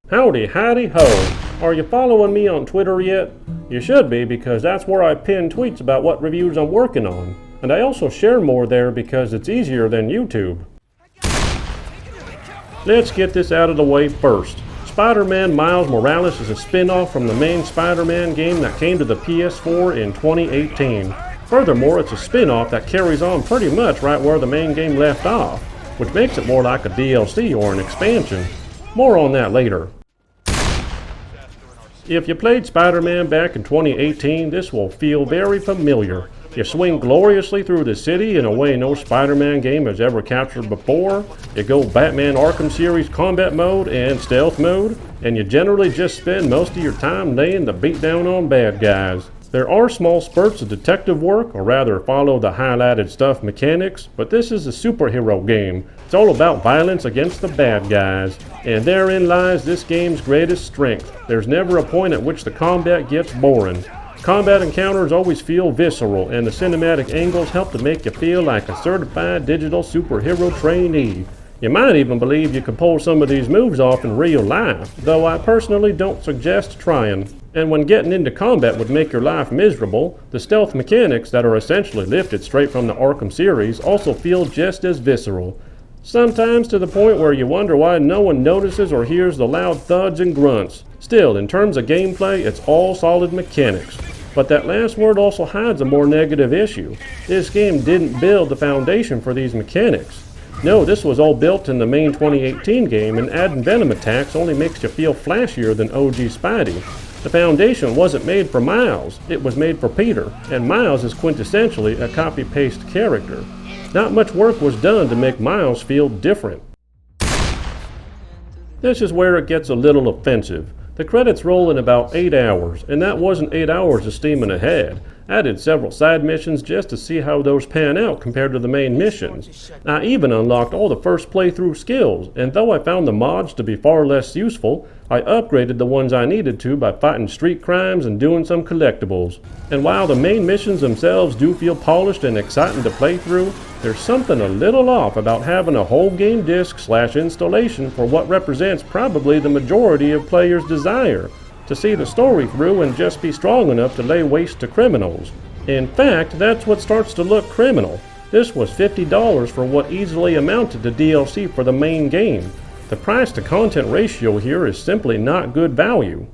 Howdy, howdy ho! Are you following me on Twitter yet? You should be, because that's where I pin tweets about what reviews I'm working on. And I also share more there because it's easier than YouTube. Let's get this out of the way first. Spider-Man Miles Morales is a spin-off from the main Spider-Man game that came to the PS4 in 2018. Furthermore, it's a spin-off that carries on pretty much right where the main game left off, which makes it more like a DLC or an expansion. More on that later. If you played Spider-Man back in 2018, this will feel very familiar. You swing gloriously through the city in a way no Spider-Man game has ever captured before. You go Batman Arkham series combat mode and stealth mode, and you generally just spend most of your time laying the beat down on bad guys. There are small spurts of detective work, or rather follow the highlighted stuff mechanics, but this is a superhero game. It's all about violence against the bad guys, and therein lies this game's greatest strength. There's never a point at which the combat gets boring. Combat encounters always feel visceral, and the cinematic angles help to make you feel like a certified digital superhero trainee. You might even believe you could pull some of these moves off in real life, though I personally don't suggest trying. And when getting into combat would make your life miserable, the stealth mechanics that are essentially lifted straight from the Arkham series also feel just as visceral. Sometimes to the point where you wonder why no one notices or hears the loud thuds and grunts. Still, in terms of gameplay, it's all solid mechanics. But that last word also hides a more negative issue. This game didn't build the foundation for these mechanics. No, this was all built in the main 2018 game, and adding venom attacks only makes you feel flashier than OG Spidey. The foundation wasn't made for Miles, it was made for Peter, and Miles is quintessentially a copy-paste character. Not much work was done to make Miles feel different. This is where it gets a little offensive. The credits roll in about 8 hours, and that wasn't 8 hours of steaming ahead. I did several side missions just to see how those pan out compared to the main missions. I even unlocked all the first playthrough skills, and though I found the mods to be far less useful, I upgraded the ones I needed to by fighting street crimes and doing some collectibles. And while the main missions themselves do feel polished and exciting to play through, there's something a little off about having a whole game disc/installation for what represents probably the majority of players' desire. To see the story through and just be strong enough to lay waste to criminals. In fact, that's what starts to look criminal. This was $50 for what easily amounted to DLC for the main game. The price to content ratio here is simply not good value.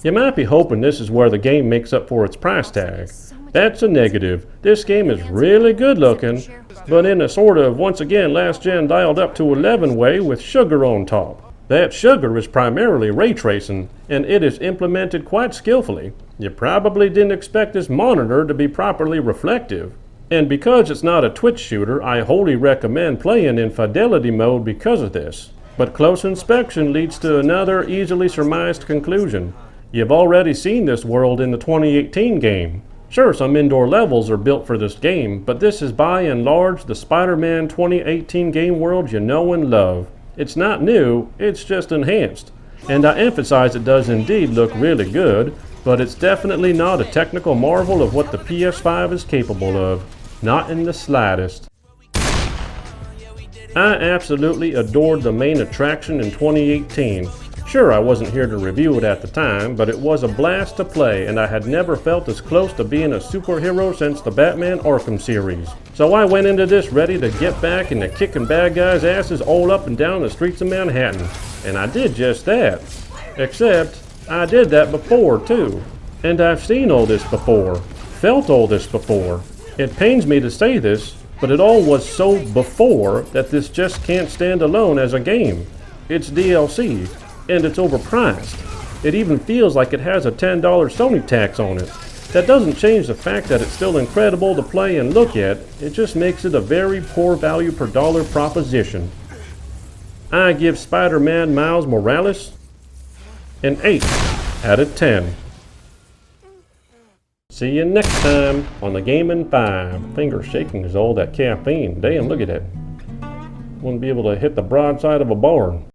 You might be hoping this is where the game makes up for its price tag. That's a negative. This game is really good looking, but in a sort of once again last gen dialed up to 11 way with sugar on top. That sugar is primarily ray tracing, and it is implemented quite skillfully. You probably didn't expect this monitor to be properly reflective. And because it's not a Twitch shooter, I wholly recommend playing in fidelity mode because of this. But close inspection leads to another easily surmised conclusion. You've already seen this world in the 2018 game. Sure, some indoor levels are built for this game, but this is by and large the Spider-Man 2018 game world you know and love. It's not new, it's just enhanced. And I emphasize it does indeed look really good, but it's definitely not a technical marvel of what the PS5 is capable of. Not in the slightest. I absolutely adored the main attraction in 2018. Sure, I wasn't here to review it at the time, but it was a blast to play, and I had never felt as close to being a superhero since the Batman Arkham series. So I went into this ready to get back into kicking bad guys' asses all up and down the streets of Manhattan. And I did just that. Except, I did that before too. And I've seen all this before. Felt all this before. It pains me to say this, but it all was so before that this just can't stand alone as a game. It's DLC. And it's overpriced. It even feels like it has a $10 Sony tax on it. That doesn't change the fact that it's still incredible to play and look at, it just makes it a very poor value per dollar proposition. I give Spider-Man Miles Morales an 8 out of 10. See you next time on the Gaming 5. Fingers shaking is all that caffeine. Damn, look at that. Wouldn't be able to hit the broadside of a barn.